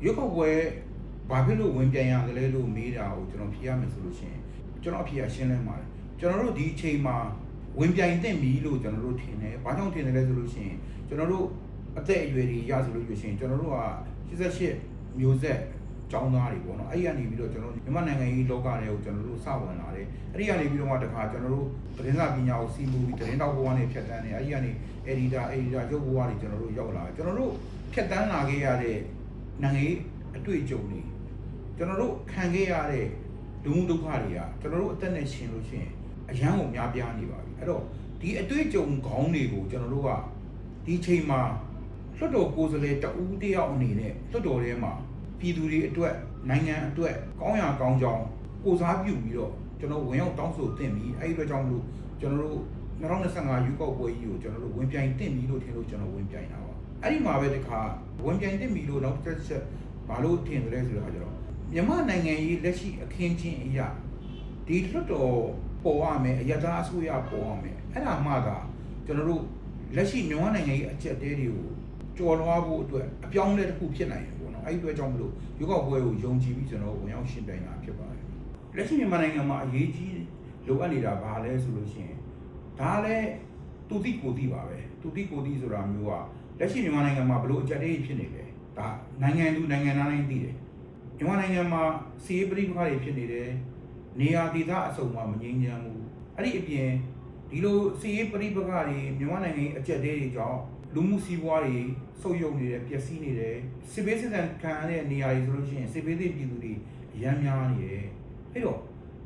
ရွေးကောက်ပွဲဘာဖြစ်လို့ဝင်ပြန်ရတယ်လို့မေးတာကိုကျွန်တော်ဖြေရမယ်ဆိုလို့ရှိရင်ကျွန်တော်အဖြေကရှင်းလင်းပါတယ်ကျွန်တော်တို့ဒီအချိန်မှာဝင်ပြန်တင်ပြီလို့ကျွန်တော်တို့ထင်တယ်ဘာကြောင့်ထင်တယ်လဲဆိုလို့ရှိရင်ကျွန်တော်တို့အသက်အရွယ်တွေရဆိုလို့ရှိရင်ကျွန်တော်တို့က88မျိုးဆက်ကျောင်းသားတွေပေါ့နော်အဲ့ဒီကနေပြီးတော့ကျွန်တော်မြန်မာနိုင်ငံကြီးလောကတွေကိုကျွန်တော်တို့စဝင်လာတယ်အဲ့ဒီကနေပြီးတော့မှတခါကျွန်တော်တို့သတင်းစာပညာကိုစီးမှုပြီးသတင်းတောက်ဘဝနဲ့ဖြတ်တန်းတယ်အဲ့ဒီကနေ editor ရုပ်ဘဝတွေကျွန်တော်တို့ရောက်လာတယ်ကျွန်တော်တို့ဖြတ်တန်းလာခဲ့ရတဲ့နိုင်ငံရေးအတွေ့အကြုံတွေကျွန်တော်တို့ခံခဲ့ရတဲ့လူမှုဒုက္ခတွေကကျွန်တော်တို့အသက်နဲ့ရှင်လို့ရှိရင်အရန်ကိုများပြားနေပါပြီအဲ့တော့ဒီအတွေ့အကြုံခေါင်းတွေကိုကျွန်တော်တို့ကဒီချိန်မှာလွှတ်တော်ကိုယ်စားလှယ်တဦးတယောက်အနေနဲ့လွှတ်တော်ထဲမှာပြည်သူတွေအတွက်နိုင်ငံအတွက်ကောင်းရာကောင်းကြောင်းကိုစားပြုပြီးတော့ကျွန်တော်ဝင်ရောက်တောင်းဆိုသင့်ပြီးအဲ့ဒီအတွက်ကြောင့်မလို့ကျွန်တော်တို့2025ရွေးကောက်ပွဲကြီးကိုကျွန်တော်တို့ဝင်ပြိုင်သင့်ပြီးလို့ထင်လို့ကျွန်တော်ဝင်ပြိုင်တာပါအဲ့ဒီမှာပဲတခါဝင်ပြိုင်သင့်ပြီးလို့နောက်တစ်ချက်ဘာလို့ထင်တယ်လဲဆိုတော့မြန်မာနိုင်ငံရေးလက်ရှိအခင်းချင်းအရာဒီလွှတ်တော်ပေါ်ရမယ်အရသာအစိုးရပေါ်ရမယ်အဲ့ဒါမှသာကျွန်တော်တို့လက်ရှိမြန်မာနိုင်ငံရေးအချက်တဲတွေကိုကြော်လွှားဖို့အတွက်အပြောင်းအလဲတစ်ခုဖြစ်နိုင်တယ်ပေါ့နော်အဲ့ဒီအတွက်ကြောင့်မလို့ရွေးကောက်ပွဲကိုယုံကြည်ပြီးကျွန်တော်ဝင်ရောက်ရှင်းပြနေတာဖြစ်ပါတယ်လက်ရှိမြန်မာနိုင်ငံမှာအရေးကြီးလိုအပ်နေတာဘာလဲဆိုလို့ရှိရင်ဒါလည်းသူတိကိုတိပါပဲသူတိကိုတိဆိုတာမျိုးကလက်ရှိမြန်မာနိုင်ငံမှာဘလို့အချက်တဲဖြစ်နေလဲဒါနိုင်ငံသူနိုင်ငံသားတိုင်းသိတယ်မြန်မာနိုင်ငံမှာစီးရေးပဋိပက္ခတွေဖြစ်နေတယ်နေရာဒေသအစုံမှာမငြိမ်းချမ်းဘူးအဲ့ဒီအပြင်ဒီလိုစီးရေးပဋိပက္ခတွေမြန်မာနိုင်ငံအကျက်တဲတွေကြောင့်လူမှုစီးပွားတွေဆုတ်ယုတ်နေတယ်ပျက်စီးနေတယ်စစ်ဘေးစစ်ဒဏ်ခံရတဲ့နေရာတွေဆိုလို့ရှိရင်စစ်ဘေးသင့်ပြည်သူတွေအများများနေတယ်အဲ့တော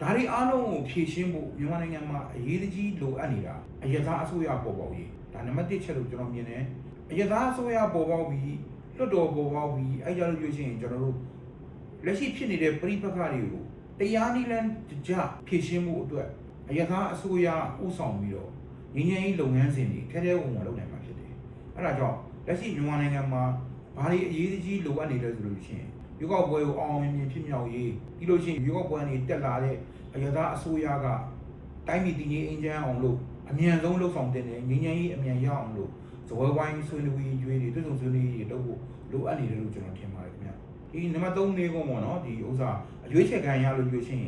့ဒါတွေအားလုံးကိုဖြည့်ရှင်းဖို့မြန်မာနိုင်ငံမှာအရေးကြီးလိုအပ်နေတာအရသာအစိုးရပေါ်ပေါက်ရေးဒါနံပါတ်1ချက်လို့ကျွန်တော်မြင်တယ်အရသာအစိုးရပေါ်ပေါက်ပြီးလွတ်တော်ပေါ်ပေါက်ပြီးအဲ့ကြလို့ပြောချင်းကျွန်တော်တို့လက်ရှိဖြစ်နေတဲ့ပဋိပက္ခတွေကိုတရားနည်းလမ်းကြဖြည့်ရှင်းမှုအတွက်အရသာအစိုးရဥဆောင်ပြီးတော့ငြိမ်းချမ်းရေးလုပ်ငန်းစဉ်တွေထဲထဲဝင်ဝင်လုပ်နိုင်မှာဖြစ်တယ်။အဲဒါကြောင့်လက်ရှိမြန်မာနိုင်ငံမှာဘာတွေအရေးကြီးလိုအပ်နေလဲဆိုလို့ရှိရင်ရွေးကောက်ပွဲကိုအောင်မြင်ဖြစ်မြောက်ရေးပြီးလို့ရှိရင်ရွေးကောက်ပွဲနေတက်လာတဲ့အရသာအစိုးရကတိုင်းပြည်တည်ငြိမ်အေးချမ်းအောင်လို့အမြန်ဆုံးလှုပ်ဆောင်တင်တယ်ငြိမ်းချမ်းရေးအမြန်ရအောင်လို့ဇဝဲဝိုင်းဆွေးနွေးရေးကျွေးတွေတွဲဆုံဆွေးနွေးရေးလုပ်ဖို့လိုအပ်နေတယ်လို့ကျွန်တော်ထင်ပါတယ်ခင်ဗျ။ဒီနံပါတ်3နေကုန်ပေါ့နော်ဒီဥစ္စာအရွေးချက်ခံရလို့ပြောချင်း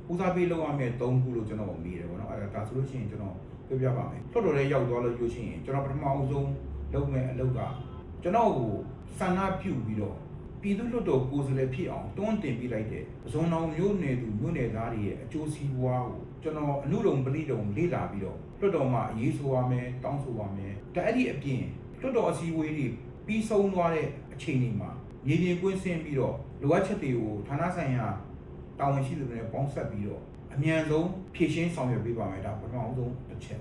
ဦးစားပေးလုပ်ရမယ့်3ခုလို့ကျွန်တော်မေးတယ်ပေါ့နော်အဲဒါဆိုလို့ရှိရင်ကျွန်တော်ပြောပြပါမယ်လွှတ်တော်ထဲရောက်သွားလို့ပြောချင်းကျွန်တော်ပထမအဆုံးလုပ်မယ့်အလုပ်ကကျွန်တော်ကိုဆန္ဒပြုပြီးတော့ပြည်သူ့လွှတ်တော်ကိုယ်စားလှယ်ဖြစ်အောင်တွန်းတင်ပေးလိုက်တဲ့ဇွန်တော်မျိုးနယ်သူမျိုးနယ်သားတွေရဲ့အကျိုးစီးပွားကိုကျွန်တော်အမှုတုံပလိတုံလေ့လာပြီးတော့လွှတ်တော်မှာအရေးဆိုရမယ်တောင်းဆိုရမယ်ဒါအဲ့ဒီအပြင်လွှတ်တော်အစည်းအဝေးတွေပြီးဆုံးသွားတဲ့အချိန်တွေမှာမြေပြင်ကွင်းဆင်းပြီးတော့လိုအပ်ချက်တွေကိုဌာနဆိုင်ရာတာဝန်ရှိသူတွေနဲ့ပေါင်းစပ်ပြီးတော့အမြန်ဆုံးဖြည့်ရှင်းဆောင်ရွက်ပေးပါမယ်ဒါပထမဆုံးတစ်ချက်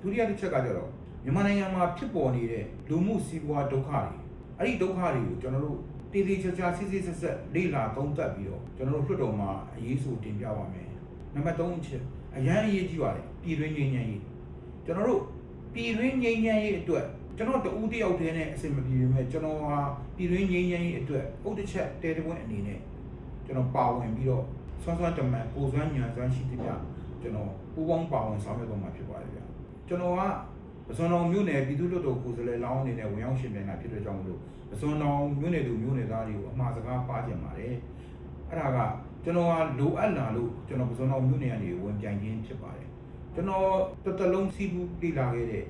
ဒုတိယတစ်ချက်ကကြတော့မြန်မာနိုင်ငံမှာဖြစ်ပေါ်နေတဲ့လူမှုစီးပွားဒုက္ခတွေအဲ့ဒီဒုက္ခတွေကိုကျွန်တော်တို့တည်တည်ချာချာစစ်စစ်ဆက်ဆက်လေ့လာသုံးသပ်ပြီးတော့ကျွန်တော်တို့လွှတ်တော်မှာအရေးဆိုတင်ပြပါမယ်နံပါတ်3အချက်အရန်အရေးကြီးပါတယ်ပြည်တွင်းငြိမ်းချမ်းရေးကျွန်တော်တို့ပြည်တွင်းငြိမ်းချမ်းရေးအတွက်ကျွန်တော်တဦးတယောက်တည်းနဲ့အဆင်မပြေပေမဲ့ကျွန်တော်ဟာပြည်တွင်းငြိမ်းချမ်းရေးအတွက်ဥဒ္ဒချက်တဲတပွင့်အနေနဲ့ကျွန်တော်ပါဝင်ပြီးတော့ဆွမ်းဆွမ်းတမန်ကိုစွမ်းညံစွမ်းရှိသမျှကျွန်တော်ပူးပေါင်းပါဝင်ဆောင်ရွက်သွားမှာဖြစ်ပါတယ်ဗျာကျွန်တော်ကပစွန်တော်မြို့နယ်ပြည်သူ့လွှတ်တော်ကိုယ်စားလှယ်လောင်းအနေနဲ့ဝင်ရောက်ရှင်ပြန်တာဖြစ်တဲ့ကြောင့်မလို့ပစွန်တော်မြို့နယ်သူမြို့နယ်သားတွေကိုအမှားစကားပါကြပါတယ်အဲ့ဒါကကျွန်တော်ကလိုအပ်လာလို့ကျွန်တော်ပစွန်တော်မြို့နယ်ကနေဝင်ပြိုင်ခြင်းဖြစ်ပါတယ်ကျွန်တော်တစ်သက်လုံးစီးပူးလေ့လာခဲ့တဲ့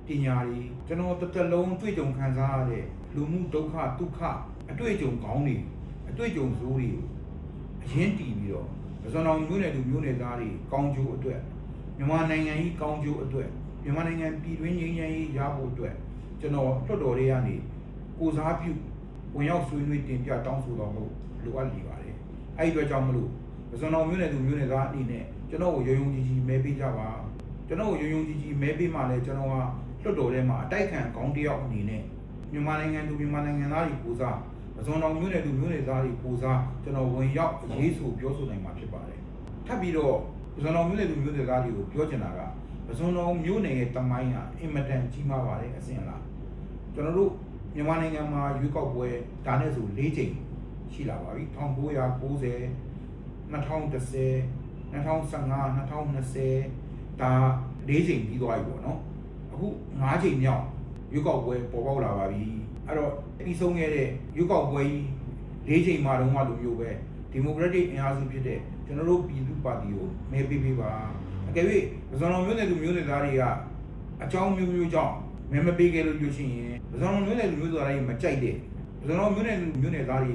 ပညာတွေကျွန်တော်တစ်သက်လုံးတွေ့ကြုံခံစားရတဲ့လူမှုဒုက္ခဒုက္ခအတွေ့အကြုံကောင်းတွေအတွေ့အကြုံဆိုးတွေအရင်တည်ပြီးတော့ပစွန်တော်မြို့နယ်သူမြို့နယ်သားတွေကောင်းကျိုးအတွက်မြန်မာနိုင်ငံကြီးကောင်းကျိုးအတွက်မြန်မာနိုင်ငံပြည်တွင်းငြိမ်းချမ်းရေးရဖို့အတွက်ကျွန်တော်လွှတ်တော်တွေကနေကိုစားပြုဝင်ရောက်ဆွေးနွေးတင်ပြတောင်းဆိုတော်မူလိုအပ်နေပါတယ်။အဲဒီအတွက်ကြောင့်မလို့ပစွန်တော်မျိုးနယ်သူမျိုးနယ်သားအနေနဲ့ကျွန်တော်ကိုရုံရုံကြီးကြီးမဲပေးကြပါကျွန်တော်ကိုရုံရုံကြီးကြီးမဲပေးမှလည်းကျွန်တော်ကလွှတ်တော်ထဲမှာအတိုက်ခံခေါင်းတယောက်အနေနဲ့မြန်မာနိုင်ငံသူမြန်မာနိုင်ငံသားတွေကိုစားပစွန်တော်မျိုးနယ်သူမျိုးနယ်သားတွေကိုစားကျွန်တော်ဝင်ရောက်အရေးဆိုပြောဆိုနိုင်မှာဖြစ်ပါတယ်။ထပ်ပြီးတော့ပစွန်တော်မျိုးနယ်သူမျိုးနယ်သားတွေကိုပြောချင်တာကပစွန်တော်မျိုးနယ်ရဲ့တမိုင်းဟာအင်မတန်ကြီးမားပါတယ်အစဉ်လားကျွန်တော်တို့မြန်မာနိုင်ငံမှာရွေးကောက်ပွဲဒါနဲ့ဆို၄ချိန်ရှိလာပါပြီ1990 2010 2015 2020ဒါ၄ချိန်ပြီးသွားပြီပေါ့နော်အခု5ချိန်မြောက်ရွေးကောက်ပွဲပေါ်ပေါက်လာပါပြီအဲ့တော့ပြီးဆုံးခဲ့တဲ့ရွေးကောက်ပွဲကြီး ၄ချိန်မှာတော့မှလူမျိုးပဲဒီမိုကရက်တစ်အင်အားစုဖြစ်တဲ့ကျွန်တော်တို့ပြည်သူ့ပါတီကိုမဲပေးပေးပါအကယ်၍ပဇွန်တော်မျိုးနယ်သူမျိုးနယ်သားတွေကအကြောင်းမျိုးမျိုးကြောင့်မဲမပေးခဲ့လို့ပြောရှိရင်ပဇွန်တော်မျိုးနယ်လူမျိုးသားတွေမကြိုက်တဲ့ပဇွန်တော်မျိုးနယ်လူမျိုးနယ်သားတွေ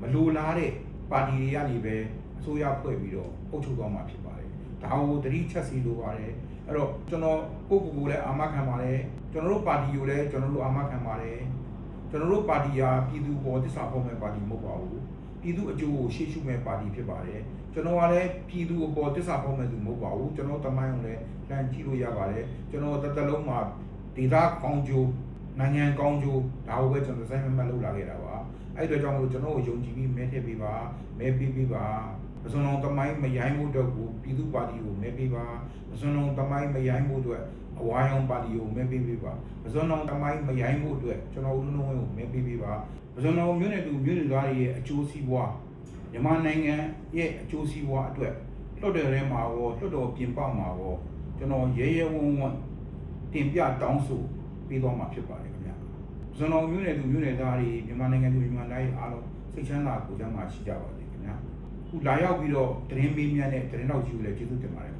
မလိုလားတဲ့ပါတီတွေကနေပဲအစိုးရဖွဲ့ပြီးတော့အုပ်ချုပ်သွားမှာဖြစ်ပါတယ်ဒါကိုတတိချက်စီလိုပါတယ်အဲ့တော့ကျွန်တော်ကိုကိုလည်းအာမခံပါတယ်ကျွန်တော်တို့ပါတီကိုလည်းကျွန်တော်တို့အာမခံပါတယ်ကျွန်တော်တို့ပါတီဟာပြည်သူပေါ်တစ္ဆာပေါ်မဲ့ပါတီမဟုတ်ပါဘူးပြည်သူအကျိုးကိုရှေ့ရှုမဲ့ပါတီဖြစ်ပါတယ်ကျွန်တော်ကလည်းပြည်သူအပေါ်တစ္ဆာပေါ်မဲ့သူမဟုတ်ပါဘူးကျွန်တော်တမိုင်းကိုလည်းလမ်းကြည့်လို့ရပါတယ်ကျွန်တော်တစ်သက်လုံးမှာဒေသကောင်းကျိုးနိုင်ငံကောင်းကျိုးဒါကိုပဲကျွန်တော်စိုင်းမမတ်လုပ်လာခဲ့တာပါအဲ့အတွက်ကြောင့်မို့ကျွန်တော်ကိုယုံကြည်ပြီးမဲထည့်ပေးပါမဲပေးပေးပါပဇွန်တော်တမိုင်းမရိုင်းမှုတော့ကိုပြည်သူပါတီကိုမဲပေးပါပဇွန်တော်တမိုင်းမရိုင်းမှုအတွက်အဝိုင်းအောင်ပါတီကိုမဲပေးပေးပါပဇွန်တော်တမိုင်းမရိုင်းမှုအတွက်ကျွန်တော်ဦးလုံးဝင်းကိုမဲပေးပေးပါပဇွန်တော်မျိုးနယ်သူမျိုးနယ်သားတွေရဲ့အကျိုးစီးပွားမြန်မာနိုင်ငံရဲ့အကျိုးစီးပွားအတွက်လွှတ်တော်ထဲမှာရောလွှတ်တော်ပြင်ပမှာရောကျွန်တော်ရဲရဲဝံ့ဝံ့တင်ပြတောင်းဆိုပေးသွားမှာဖြစ်ပါတယ်ခင်ဗျာပဇွန်တော်မျိုးနယ်သူမျိုးနယ်သားတွေမြန်မာနိုင်ငံသူမြန်မာတိုင်းအားလုံးစိတ်ချမ်းသာကိုယ်ချမ်းသာရှိကြပါစေခင်ဗျာခုလာရောက်ပြီးတော့သတင်းမေးမြန်းတဲ့သတင်းတော်ကြီးကိုလည်းကျေးဇူးတင်ပါတယ်